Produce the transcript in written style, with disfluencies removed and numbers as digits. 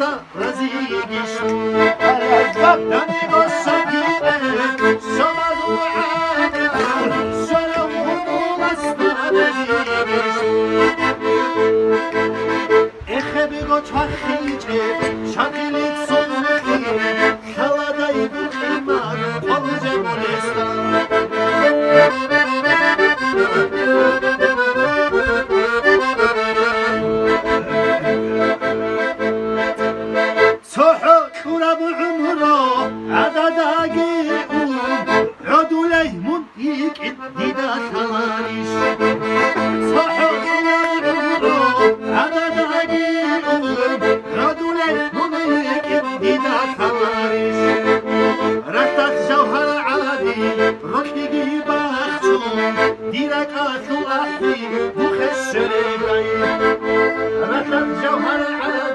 da razıgiş Dani gossagine Somazu ana Solamu masna razıgiş Ehebi goçahice Şakilit sonluki Kaladayı bukimar Olce molestan ركبي باخشون ديرك أخو أحلى